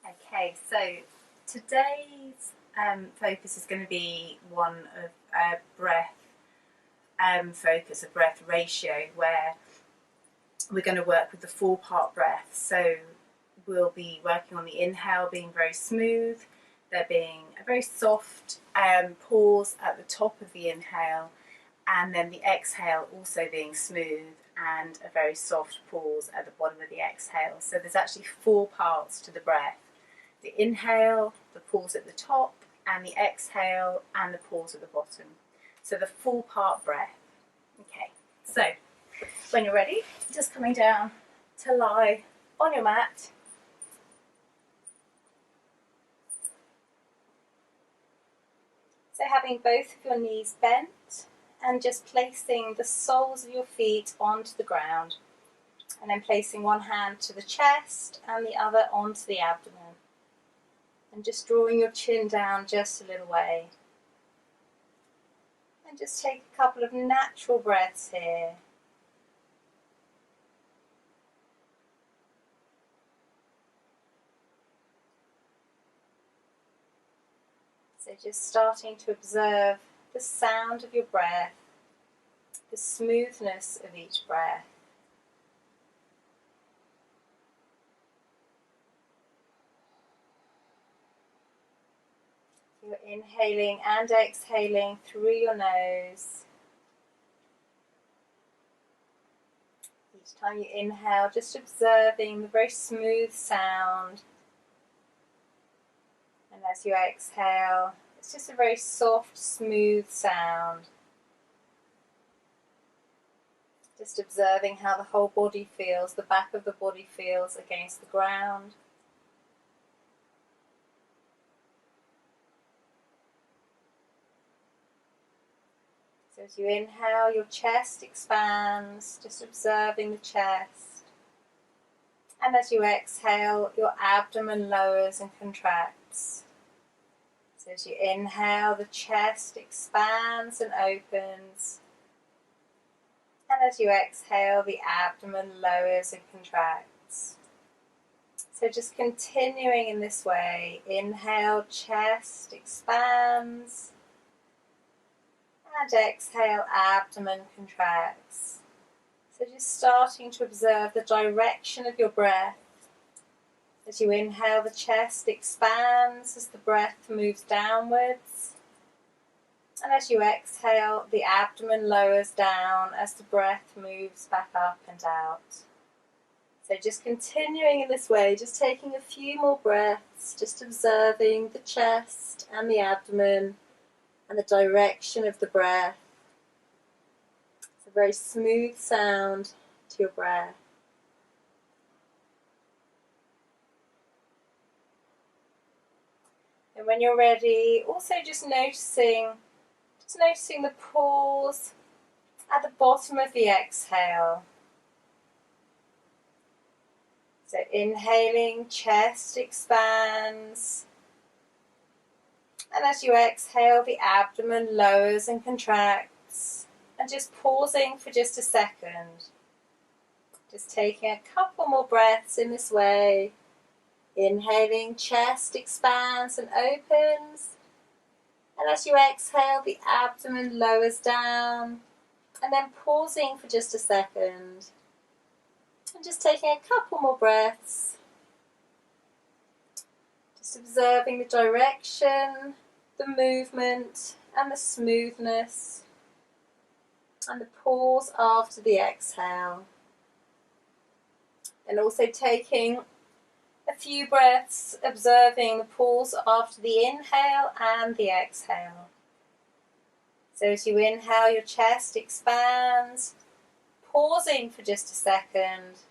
Okay, so today's focus is going to be one of breath focus, a breath ratio, where we're going to work with the 4-part breath. So we'll be working on the inhale being very smooth, there being a very soft pause at the top of the inhale, and then the exhale also being smooth and a very soft pause at the bottom of the exhale. So there's actually 4 parts to the breath: the inhale, the pause at the top, and the exhale and the pause at the bottom. So the 4-part breath. Okay, so when you're ready, just coming down to lie on your mat. So having both of your knees bent and just placing the soles of your feet onto the ground, and then placing one hand to the chest and the other onto the abdomen, and just drawing your chin down just a little way. And just take a couple of natural breaths here. So just starting to observe the sound of your breath, the smoothness of each breath. You're inhaling and exhaling through your nose. Each time you inhale, just observing the very smooth sound. And as you exhale, it's just a very soft, smooth sound. Just observing how the whole body feels, the back of the body feels against the ground. So as you inhale, your chest expands, just observing the chest. And as you exhale, your abdomen lowers and contracts. So as you inhale, the chest expands and opens. And as you exhale, the abdomen lowers and contracts. So just continuing in this way. Inhale, chest expands. And exhale, abdomen contracts. So just starting to observe the direction of your breath. As you inhale, the chest expands as the breath moves downwards. And as you exhale, the abdomen lowers down as the breath moves back up and out. So just continuing in this way, just taking a few more breaths, just observing the chest and the abdomen and the direction of the breath. It's a very smooth sound to your breath. And when you're ready, also just noticing the pause at the bottom of the exhale. So inhaling, chest expands. And as you exhale, the abdomen lowers and contracts. And just pausing for just a second. Just taking a couple more breaths in this way. Inhaling, chest expands and opens. And as you exhale, the abdomen lowers down. And then pausing for just a second. And just taking a couple more breaths. Just observing the direction, the movement, and the smoothness. And the pause after the exhale. And also taking a few breaths, observing the pause after the inhale and the exhale. So as you inhale, your chest expands, pausing for just a second.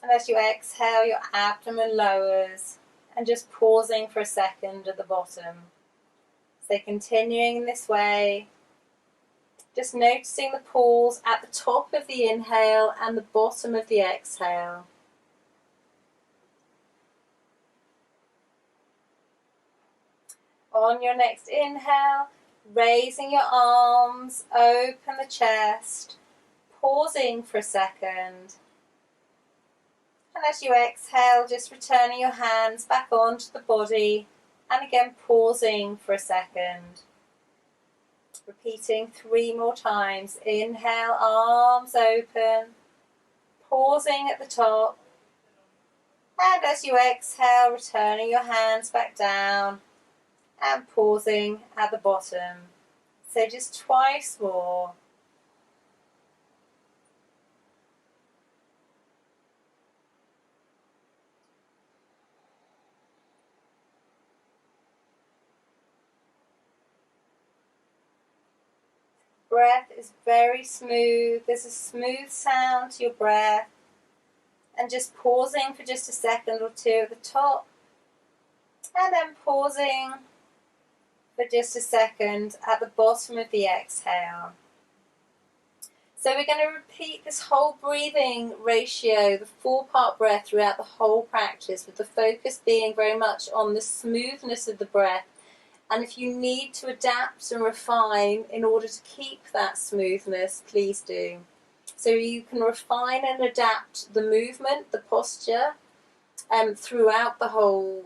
And as you exhale, your abdomen lowers, and just pausing for a second at the bottom. So continuing in this way, just noticing the pause at the top of the inhale and the bottom of the exhale. On your next inhale, raising your arms, open the chest, pausing for a second. And as you exhale, just returning your hands back onto the body, and again pausing for a second. Repeating 3 more times. Inhale, arms open, pausing at the top. And as you exhale, returning your hands back down and pausing at the bottom. So just twice more. Breath is very smooth. There's a smooth sound to your breath. And just pausing for just a second or two at the top. And then pausing for just a second at the bottom of the exhale. So we're going to repeat this whole breathing ratio, the 4-part breath throughout the whole practice, with the focus being very much on the smoothness of the breath. And if you need to adapt and refine in order to keep that smoothness, please do. So you can refine and adapt the movement, the posture, throughout the whole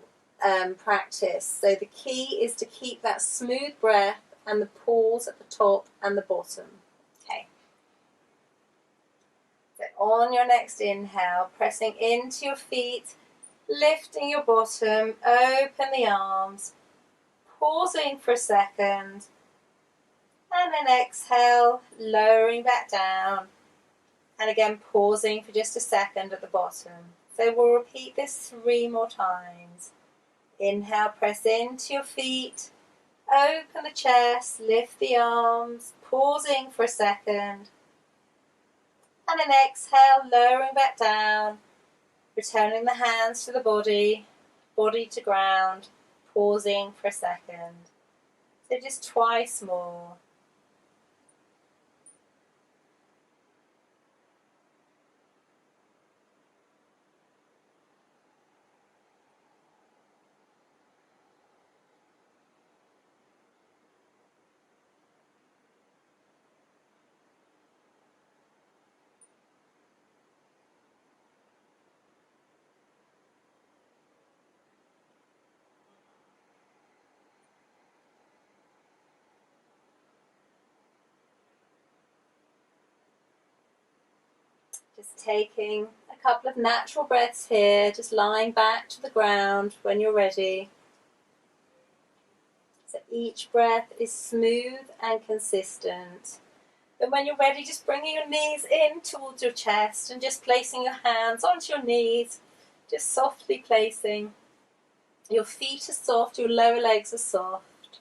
practice. So the key is to keep that smooth breath and the pause at the top and the bottom. Okay. So on your next inhale, pressing into your feet, lifting your bottom, open the arms, pausing for a second, and then exhale, lowering back down, and again pausing for just a second at the bottom. So we'll repeat this 3 more times. Inhale, press into your feet, open the chest, lift the arms, pausing for a second, and then exhale, lowering back down, returning the hands to the body, body to ground, pausing for a second. So just twice more. Just taking a couple of natural breaths here, just lying back to the ground when you're ready. So each breath is smooth and consistent. Then when you're ready, just bringing your knees in towards your chest and just placing your hands onto your knees, just softly placing. Your feet are soft, your lower legs are soft.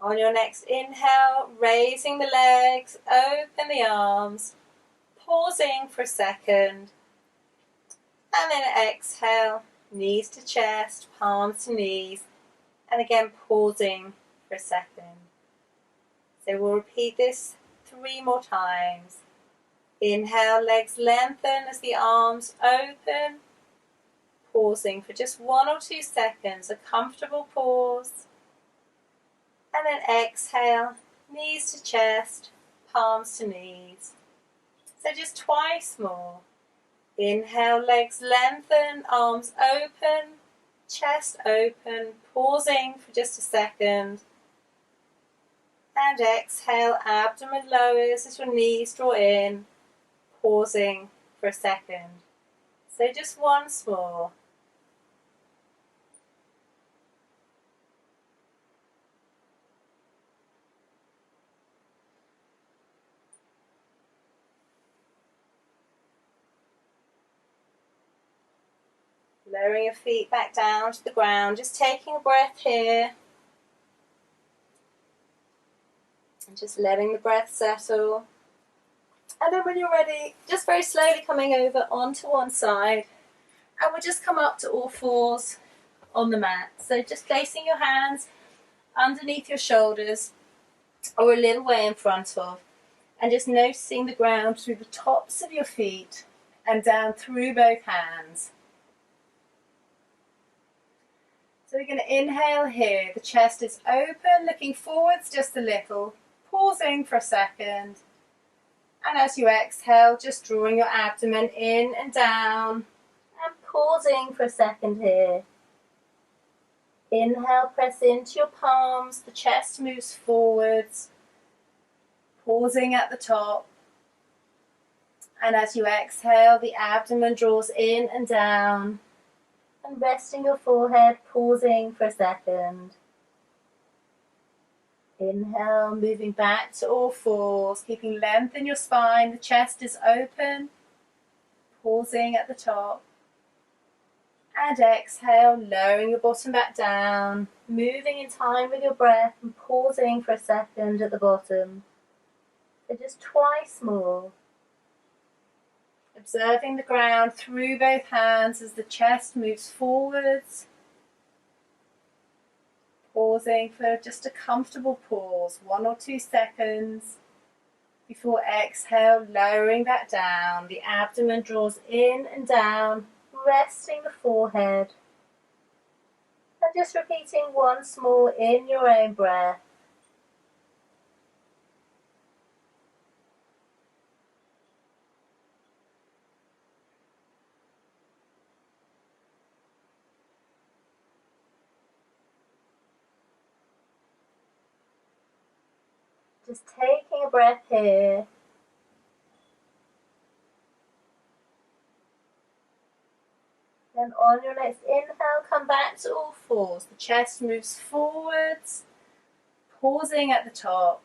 On your next inhale, raising the legs, open the arms, pausing for a second, and then exhale, knees to chest, palms to knees, and again pausing for a second. So we'll repeat this 3 more times. Inhale, legs lengthen as the arms open, pausing for just 1 or 2 seconds, a comfortable pause, and then exhale, knees to chest, palms to knees. So just twice more. Inhale, legs lengthen, arms open, chest open, pausing for just a second. And exhale, abdomen lowers as your knees draw in, pausing for a second. So just once more. Lowering your feet back down to the ground, just taking a breath here. And just letting the breath settle. And then when you're ready, just very slowly coming over onto one side. And we'll just come up to all fours on the mat. So just placing your hands underneath your shoulders or a little way in front of. And just noticing the ground through the tops of your feet and down through both hands. So we're going to inhale here. The chest is open, looking forwards just a little, pausing for a second. And as you exhale, just drawing your abdomen in and down, pausing for a second here. Inhale, press into your palms, the chest moves forwards, pausing at the top. And as you exhale, the abdomen draws in and down, and resting your forehead, pausing for a second. Inhale, moving back to all fours, keeping length in your spine, the chest is open, pausing at the top. And exhale, lowering your bottom back down, moving in time with your breath and pausing for a second at the bottom. So just twice more. Observing the ground through both hands as the chest moves forwards. Pausing for just a comfortable pause, 1 or 2 seconds. Before exhale, lowering that down. The abdomen draws in and down, resting the forehead. And just repeating once more in your own breath. Just taking a breath here. Then on your next inhale, come back to all fours. The chest moves forwards, pausing at the top.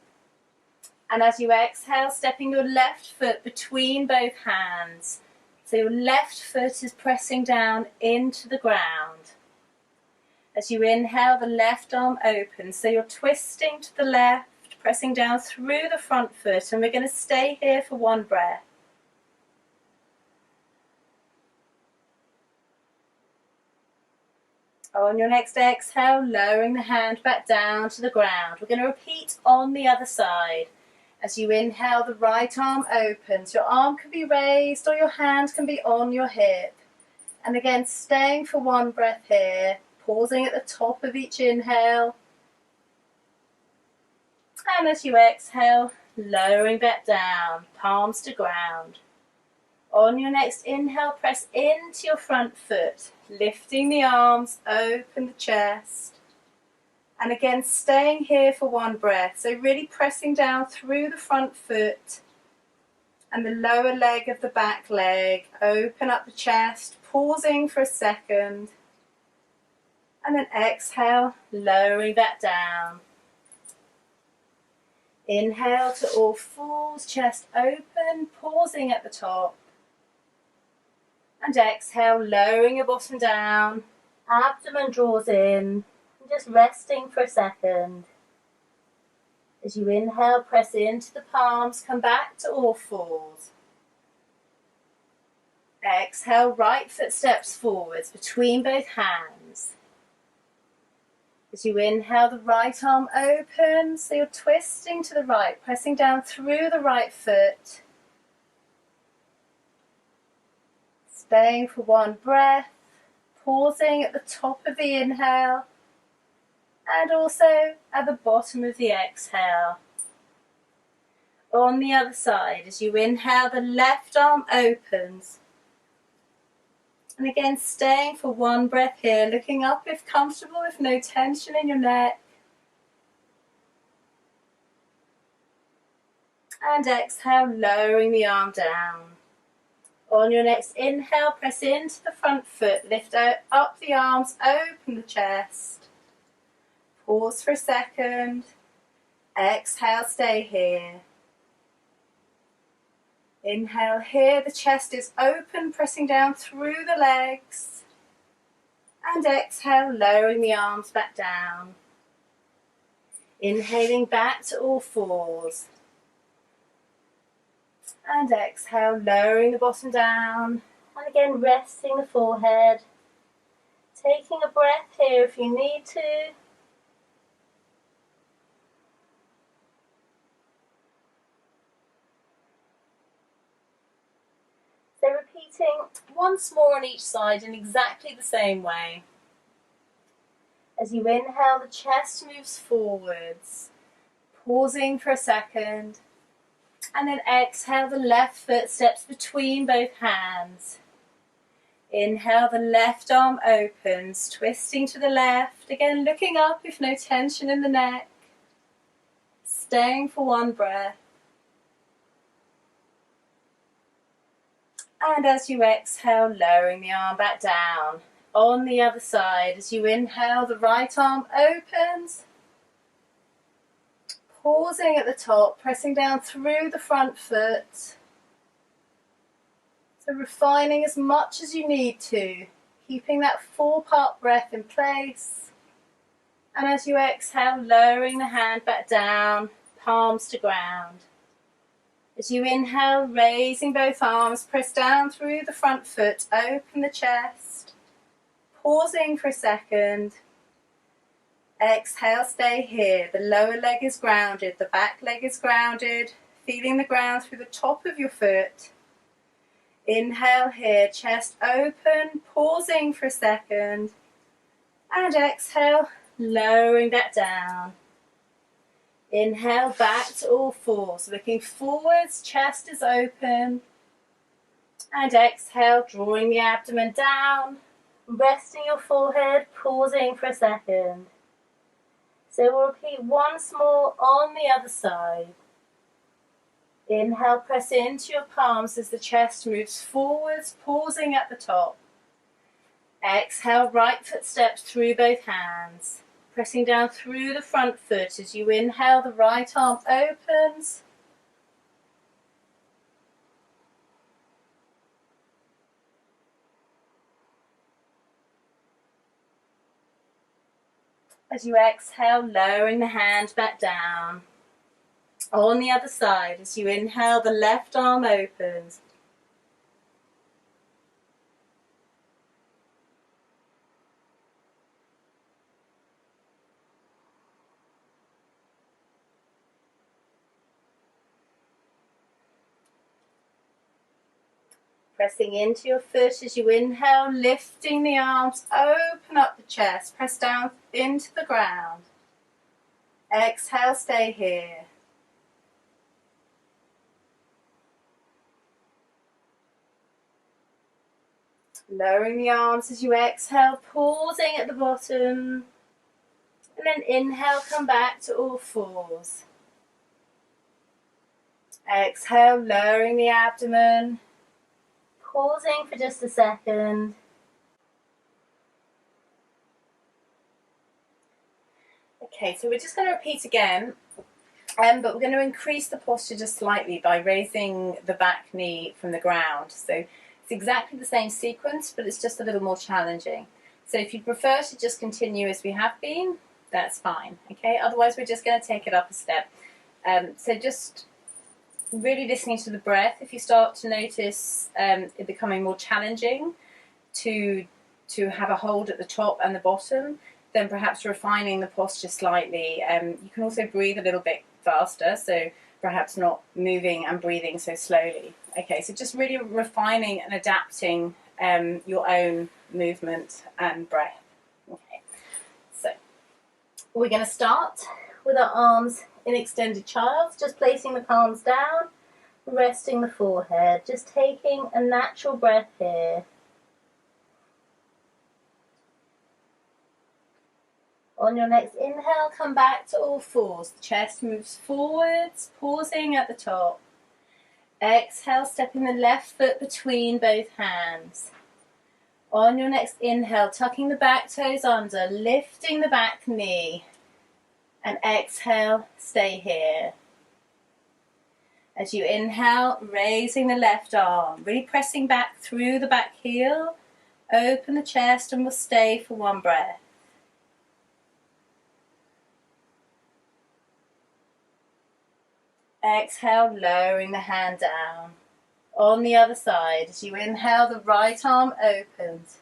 And as you exhale, stepping your left foot between both hands. So your left foot is pressing down into the ground. As you inhale, the left arm opens. So you're twisting to the left, pressing down through the front foot, and we're going to stay here for 1 breath. On your next exhale, lowering the hand back down to the ground. We're going to repeat on the other side. As you inhale, the right arm opens. Your arm can be raised or your hand can be on your hip. And again, staying for 1 breath here, pausing at the top of each inhale. And as you exhale, lowering back down, palms to ground. On your next inhale, press into your front foot, lifting the arms, open the chest. And again, staying here for 1 breath. So really pressing down through the front foot and the lower leg of the back leg. Open up the chest, pausing for a second. And then exhale, lowering that down. Inhale to all fours, chest open, pausing at the top. And exhale, lowering your bottom down, abdomen draws in, and just resting for a second. As you inhale, press into the palms, come back to all fours. Exhale, right foot steps forwards between both hands. As you inhale, the right arm opens, so you're twisting to the right, pressing down through the right foot. Staying for 1 breath, pausing at the top of the inhale, and also at the bottom of the exhale. On the other side, as you inhale, the left arm opens. And again, staying for 1 breath here, looking up if comfortable, if no tension in your neck. And exhale, lowering the arm down. On your next inhale, press into the front foot, lift up the arms, open the chest. Pause for a second. Exhale, stay here. Inhale here, the chest is open, pressing down through the legs. And exhale, lowering the arms back down. Inhaling back to all fours. And exhale, lowering the bottom down. And again, resting the forehead. Taking a breath here if you need to. So repeating once more on each side in exactly the same way. As you inhale, the chest moves forwards, pausing for a second, and then exhale, the left foot steps between both hands. Inhale, the left arm opens, twisting to the left. Again, looking up if no tension in the neck. Staying for one breath. And as you exhale, lowering the arm back down. On the other side, as you inhale, the right arm opens. Pausing at the top, pressing down through the front foot. So refining as much as you need to, keeping that 4-part breath in place. And as you exhale, lowering the hand back down, palms to ground. As you inhale, raising both arms, press down through the front foot, open the chest. Pausing for a second. Exhale, stay here. The lower leg is grounded, the back leg is grounded. Feeling the ground through the top of your foot. Inhale here, chest open, pausing for a second. And exhale, lowering that down. Inhale, back to all fours, looking forwards, chest is open. And exhale, drawing the abdomen down, resting your forehead, pausing for a second. So we'll repeat once more on the other side. Inhale, press into your palms as the chest moves forwards, pausing at the top. Exhale, right foot steps through both hands. Pressing down through the front foot as you inhale, the right arm opens. As you exhale, lowering the hand back down. On the other side, as you inhale, the left arm opens. Pressing into your foot as you inhale, lifting the arms, open up the chest, press down into the ground. Exhale, stay here. Lowering the arms as you exhale, pausing at the bottom. And then inhale, come back to all fours. Exhale, lowering the abdomen. Pausing for just a second. Okay, so we're just going to repeat again, but we're going to increase the posture just slightly by raising the back knee from the ground. So it's exactly the same sequence, but it's just a little more challenging. So if you prefer to just continue as we have been, that's fine. Okay, otherwise we're just going to take it up a step. So just really listening to the breath. If you start to notice it becoming more challenging to have a hold at the top and the bottom, then perhaps refining the posture slightly. You can also breathe a little bit faster, so perhaps not moving and breathing so slowly. Okay, so just really refining and adapting your own movement and breath. Okay, so we're going to start with our arms in extended child, just placing the palms down, resting the forehead, just taking a natural breath here. On your next inhale, come back to all fours. The chest moves forwards, pausing at the top. Exhale, stepping the left foot between both hands. On your next inhale, tucking the back toes under, lifting the back knee. And exhale, stay here. As you inhale, raising the left arm, really pressing back through the back heel. Open the chest and we'll stay for one breath. Exhale, lowering the hand down. On the other side, as you inhale, the right arm opens.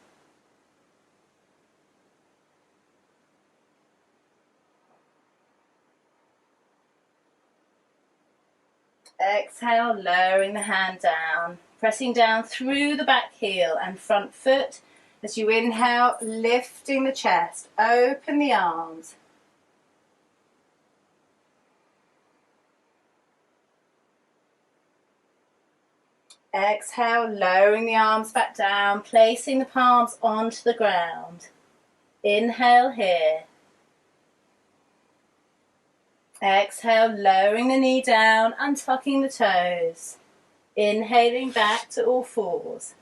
Exhale, lowering the hand down, pressing down through the back heel and front foot. As you inhale, lifting the chest, open the arms. Exhale, lowering the arms back down, placing the palms onto the ground. Inhale here. Exhale, lowering the knee down, untucking the toes. Inhaling back to all fours.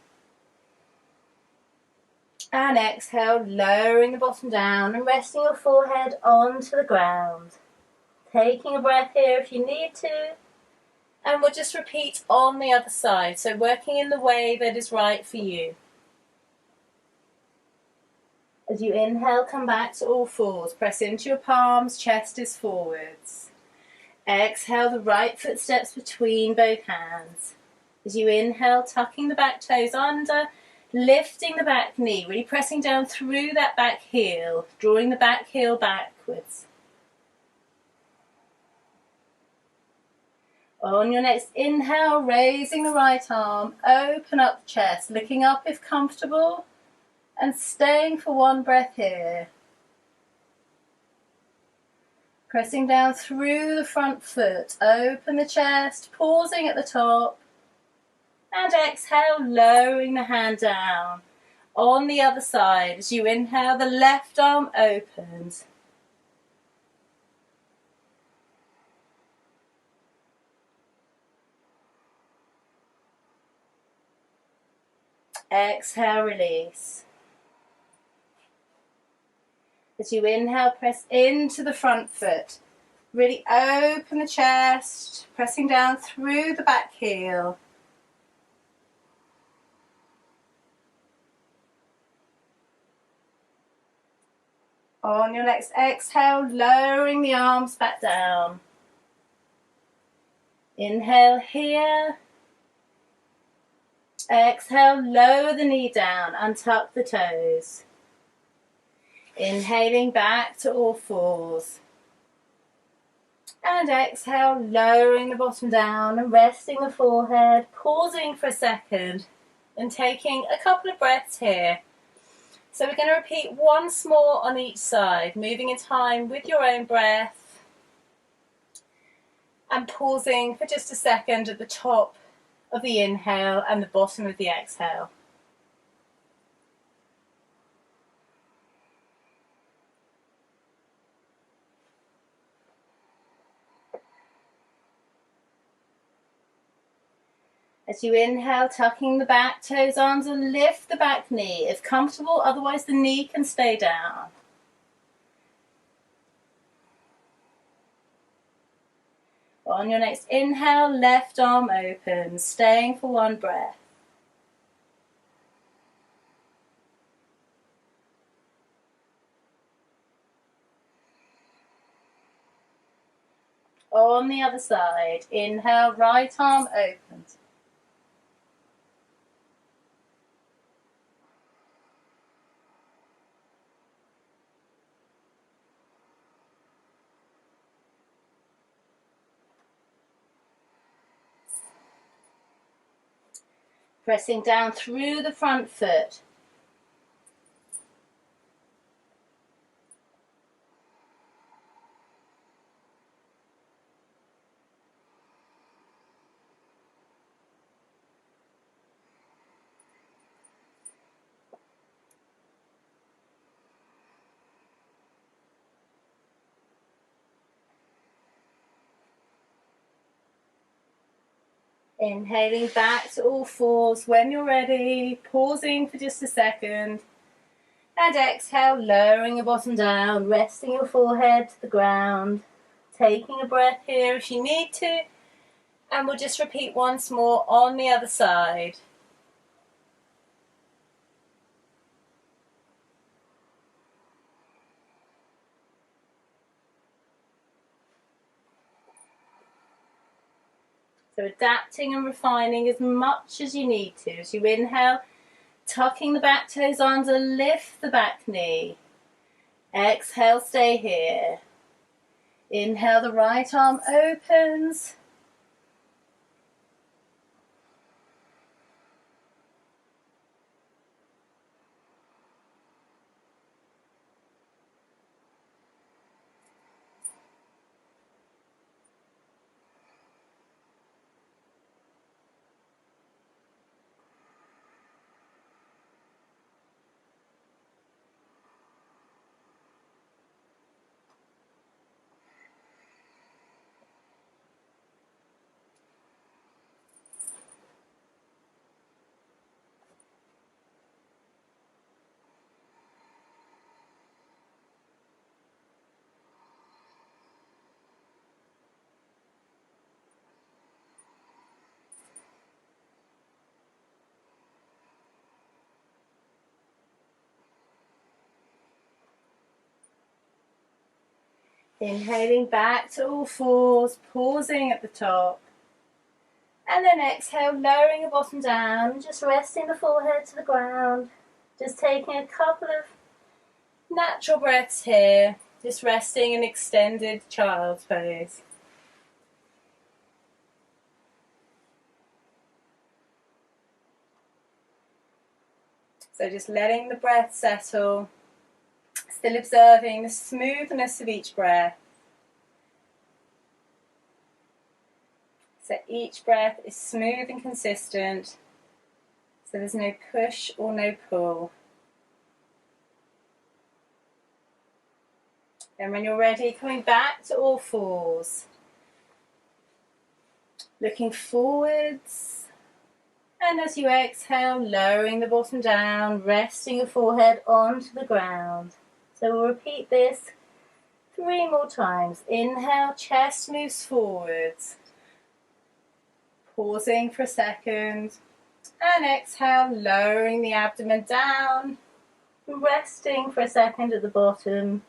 And exhale, lowering the bottom down and resting your forehead onto the ground. Taking a breath here if you need to. And we'll just repeat on the other side, so working in the way that is right for you. As you inhale, come back to all fours. Press into your palms, chest is forwards. Exhale, the right foot steps between both hands. As you inhale, tucking the back toes under, lifting the back knee, really pressing down through that back heel, drawing the back heel backwards. On your next inhale, raising the right arm, open up the chest, looking up if comfortable, and staying for one breath here. Pressing down through the front foot, open the chest, pausing at the top, and exhale, lowering the hand down. On the other side, as you inhale, the left arm opens. Exhale, release. As you inhale, press into the front foot. Really open the chest, pressing down through the back heel. On your next exhale, lowering the arms back down. Inhale here. Exhale, lower the knee down, untuck the toes. Inhaling back to all fours. And exhale, lowering the bottom down and resting the forehead, pausing for a second and taking a couple of breaths here. So we're going to repeat once more on each side, moving in time with your own breath and pausing for just a second at the top of the inhale and the bottom of the exhale. As you inhale, tucking the back toes under, lift the back knee if comfortable, otherwise the knee can stay down. On your next inhale, left arm open, staying for one breath. On the other side, inhale, right arm opens. Pressing down through the front foot. Inhaling back to all fours when you're ready, pausing for just a second. And exhale, lowering your bottom down, resting your forehead to the ground. Taking a breath here if you need to. And we'll just repeat once more on the other side. So adapting and refining as much as you need to. As you inhale, tucking the back toes under, lift the back knee. Exhale, stay here. Inhale, the right arm opens. Inhaling back to all fours, pausing at the top. And then exhale, lowering your bottom down, just resting the forehead to the ground. Just taking a couple of natural breaths here, just resting in extended child's pose. So just letting the breath settle, still observing the smoothness of each breath. So each breath is smooth and consistent, so there's no push or no pull. And when you're ready, coming back to all fours. Looking forwards. And as you exhale, lowering the bottom down, resting your forehead onto the ground. So we'll repeat this 3 more times. Inhale, chest moves forwards. Pausing for a second. And exhale, lowering the abdomen down. Resting for a second at the bottom.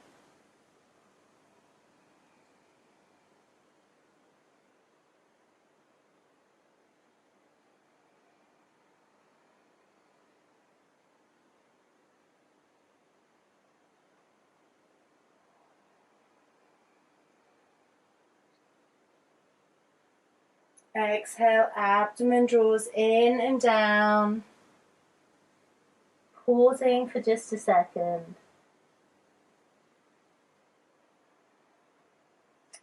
Exhale, abdomen draws in and down. Pausing for just a second.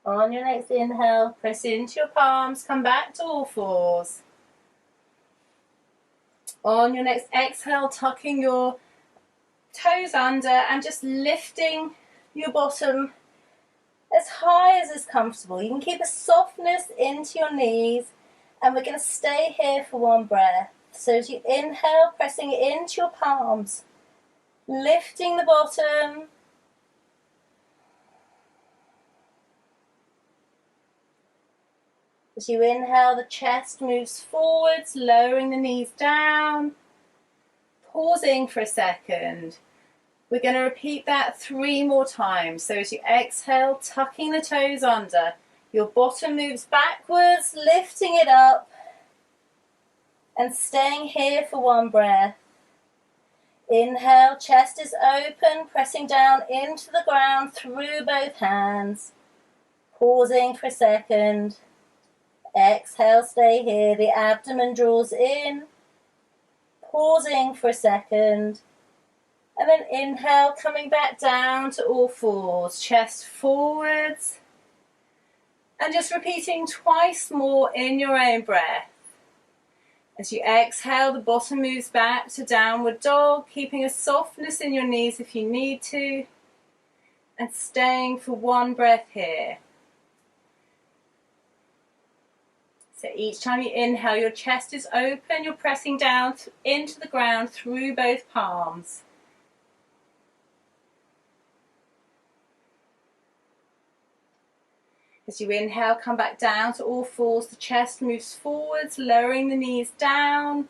On your next inhale, press into your palms, come back to all fours. On your next exhale, tucking your toes under and just lifting your bottom as high as is comfortable. You can keep a softness into your knees, and we're going to stay here for 1 breath. So as you inhale, pressing it into your palms, lifting the bottom. As you inhale, the chest moves forwards, lowering the knees down, pausing for a second. We're going to repeat that 3 more times. So as you exhale, tucking the toes under, your bottom moves backwards, lifting it up, and staying here for 1 breath. Inhale, chest is open, pressing down into the ground through both hands. Pausing for a second. Exhale, stay here. The abdomen draws in. Pausing for a second. And then inhale, coming back down to all fours. Chest forwards. And just repeating twice more in your own breath. As you exhale, the bottom moves back to downward dog, keeping a softness in your knees if you need to. And staying for 1 breath here. So each time you inhale, your chest is open, you're pressing down into the ground through both palms. As you inhale, come back down to all fours, the chest moves forwards, lowering the knees down,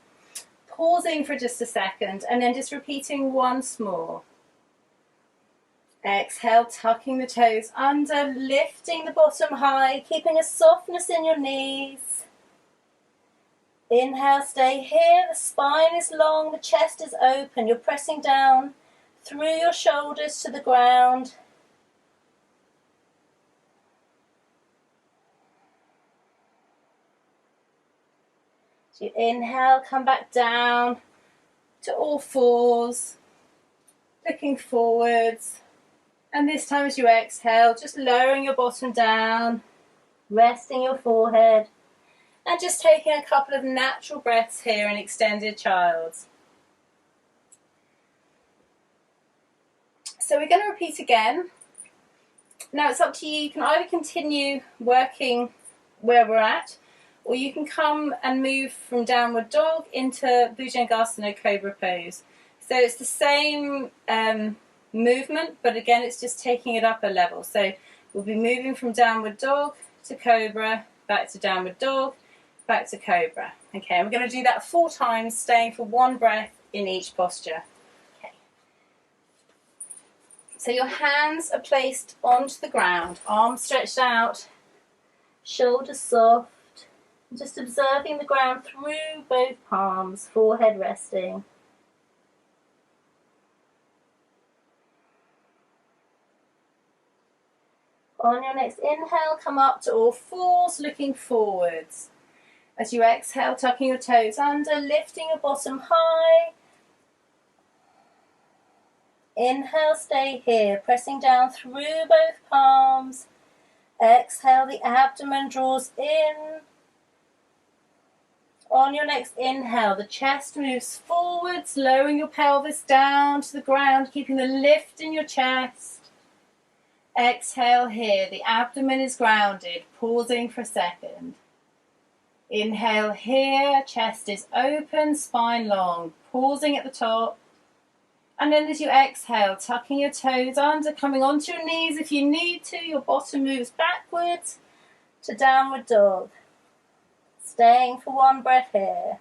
pausing for just a second, and then just repeating once more. Exhale, tucking the toes under, lifting the bottom high, keeping a softness in your knees. Inhale, stay here, the spine is long, the chest is open, you're pressing down through your shoulders to the ground. So you inhale, come back down to all fours, looking forwards. And this time as you exhale, just lowering your bottom down, resting your forehead, and just taking a couple of natural breaths here in extended child's. So we're going to repeat again. Now it's up to you. You can either continue working where we're at, or you can come and move from downward dog into Bhujangasana Cobra pose. So it's the same movement, but again it's just taking it up a level. So we'll be moving from downward dog to Cobra, back to downward dog, back to Cobra. Okay, and we're going to do that 4 times, staying for 1 breath in each posture. Okay. So your hands are placed onto the ground, arms stretched out, shoulders soft, just observing the ground through both palms, forehead resting. On your next inhale, come up to all fours, looking forwards. As you exhale, tucking your toes under, lifting your bottom high. Inhale, stay here, pressing down through both palms. Exhale, the abdomen draws in. On your next inhale, the chest moves forwards, lowering your pelvis down to the ground, keeping the lift in your chest. Exhale here, the abdomen is grounded, pausing for a second. Inhale here, chest is open, spine long, pausing at the top. And then as you exhale, tucking your toes under, coming onto your knees if you need to, your bottom moves backwards to downward dog. Staying for one breath here.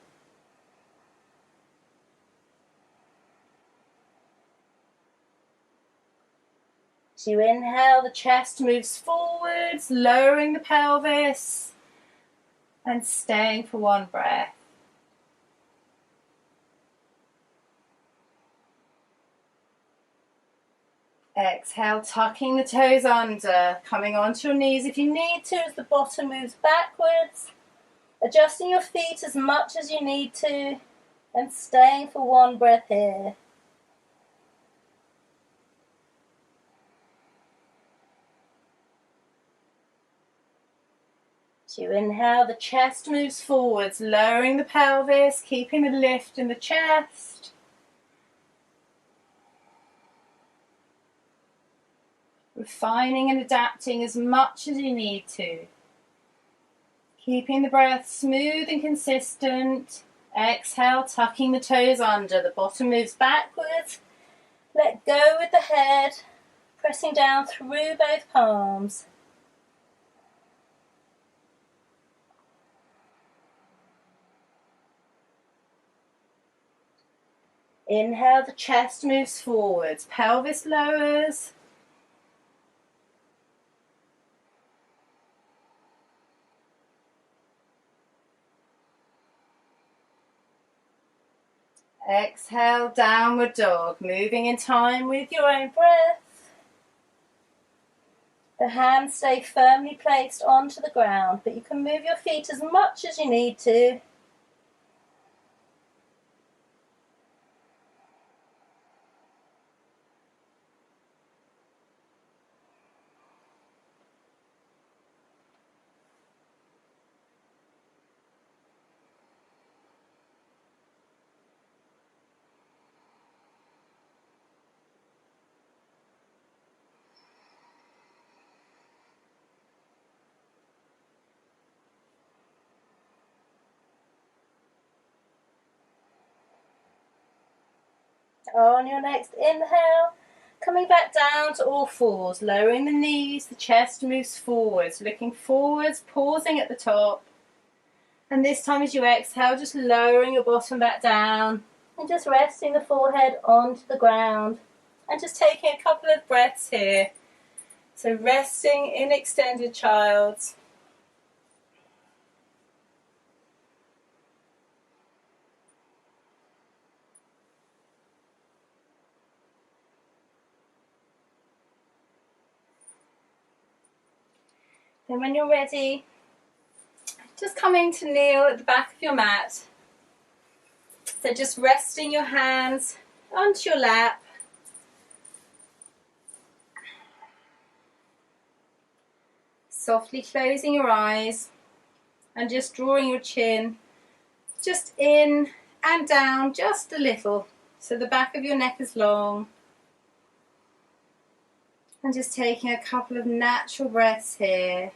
As you inhale, the chest moves forwards, lowering the pelvis, and staying for one breath. Exhale, tucking the toes under, coming onto your knees if you need to as the bottom moves backwards, adjusting your feet as much as you need to, and staying for one breath here. As you inhale, the chest moves forwards, lowering the pelvis, keeping the lift in the chest. Refining and adapting as much as you need to. Keeping the breath smooth and consistent. Exhale, tucking the toes under. The bottom moves backwards. Let go with the head, pressing down through both palms. Inhale, the chest moves forwards, pelvis lowers. Exhale, downward dog, moving in time with your own breath. The hands stay firmly placed onto the ground, but you can move your feet as much as you need to. On your next inhale, coming back down to all fours, lowering the knees, the chest moves forwards, looking forwards, pausing at the top. And this time as you exhale, just lowering your bottom back down and just resting the forehead onto the ground and just taking a couple of breaths here. So resting in extended child's. Then when you're ready, just coming to kneel at the back of your mat. So just resting your hands onto your lap. Softly closing your eyes and just drawing your chin just in and down just a little. So the back of your neck is long. And just taking a couple of natural breaths here.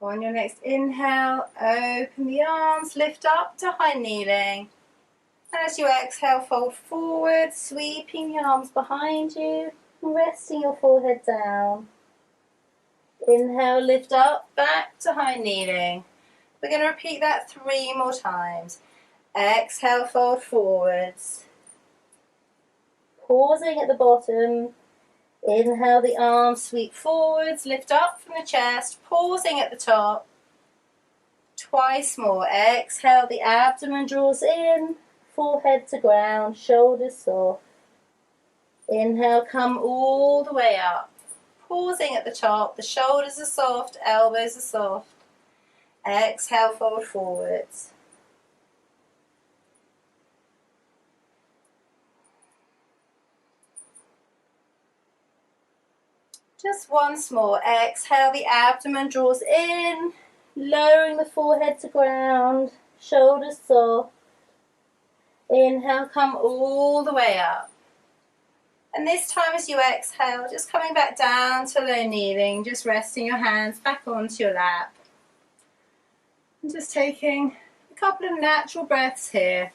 On your next inhale, open the arms, lift up to high kneeling. And as you exhale, fold forward, sweeping your arms behind you, resting your forehead down. Inhale, lift up, back to high kneeling. We're going to repeat that 3 more times. Exhale, fold forwards. Pausing at the bottom. Inhale, the arms sweep forwards, lift up from the chest, pausing at the top. Twice more. Exhale, the abdomen draws in, forehead to ground, shoulders soft. Inhale, come all the way up. Pausing at the top, the shoulders are soft, elbows are soft. Exhale, fold forwards. Just once more. Exhale, the abdomen draws in, lowering the forehead to ground, shoulders soft. Inhale, come all the way up. And this time as you exhale, just coming back down to low kneeling, just resting your hands back onto your lap. And just taking a couple of natural breaths here.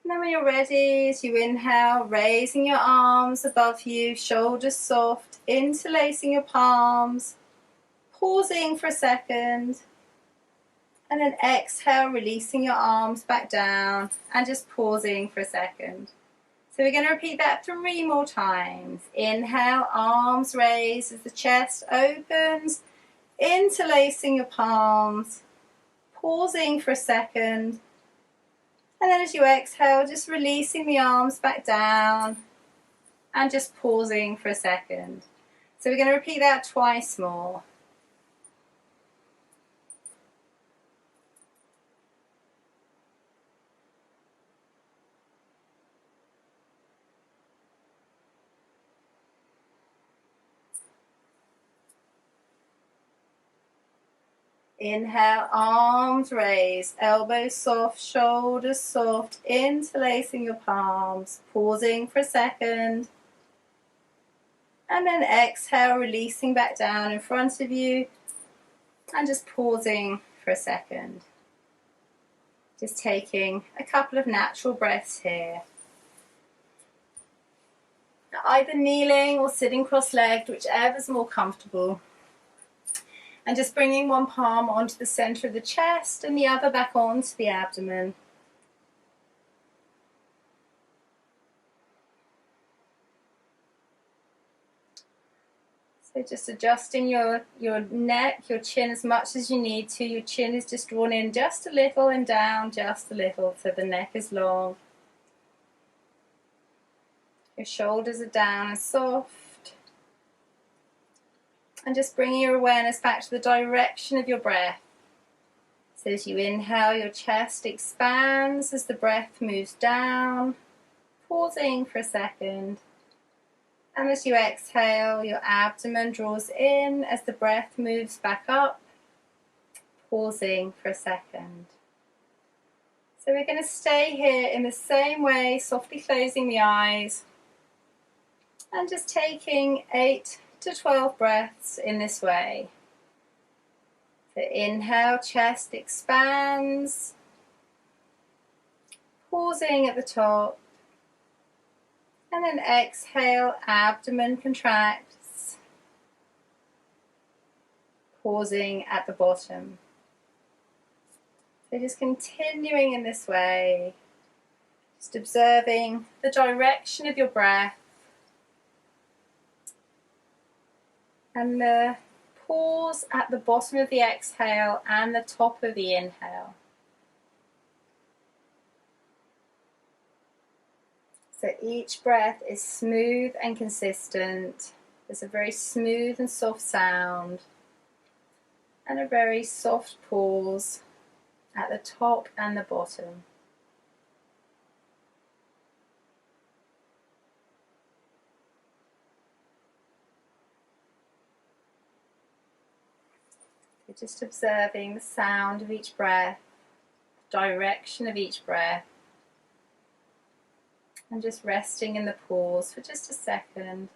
And then when you're ready, as you inhale, raising your arms above you, shoulders soft, interlacing your palms, pausing for a second, and then exhale, releasing your arms back down and just pausing for a second. So we're going to repeat that 3 more times. Inhale, arms raised as the chest opens, interlacing your palms, pausing for a second, and then as you exhale, just releasing the arms back down and just pausing for a second. So we're going to repeat that twice more. Inhale, arms raised, elbows soft, shoulders soft, interlacing your palms, pausing for a second. And then exhale, releasing back down in front of you and just pausing for a second. Just taking a couple of natural breaths here. Now, either kneeling or sitting cross-legged, whichever's more comfortable. And just bringing one palm onto the center of the chest and the other back onto the abdomen. So just adjusting your neck, your chin as much as you need to. Your chin is just drawn in just a little and down just a little, so the neck is long. Your shoulders are down and soft. And just bringing your awareness back to the direction of your breath. So as you inhale, your chest expands as the breath moves down, pausing for a second. And as you exhale, your abdomen draws in as the breath moves back up, pausing for a second. So we're going to stay here in the same way, softly closing the eyes and just taking 8 to 12 breaths in this way. So inhale, chest expands, pausing at the top, and then exhale, abdomen contracts, pausing at the bottom. So just continuing in this way, just observing the direction of your breath and the pause at the bottom of the exhale and the top of the inhale. So each breath is smooth and consistent. There's a very smooth and soft sound and a very soft pause at the top and the bottom. just observing the sound of each breath, the direction of each breath, and just resting in the pause for just a second.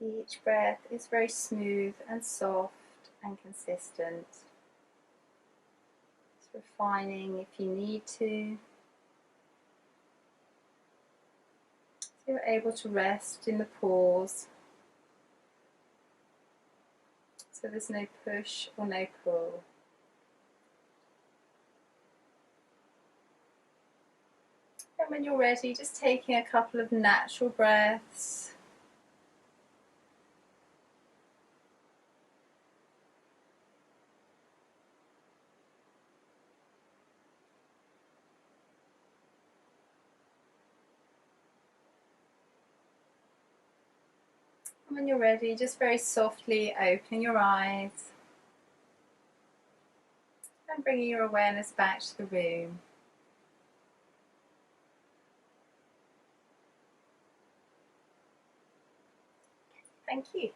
Each breath is very smooth and soft and consistent. Just refining if you need to. So you're able to rest in the pause. So there's no push or no pull. And when you're ready, just taking a couple of natural breaths. And when you're ready, just very softly open your eyes and bringing your awareness back to the room. Thank you.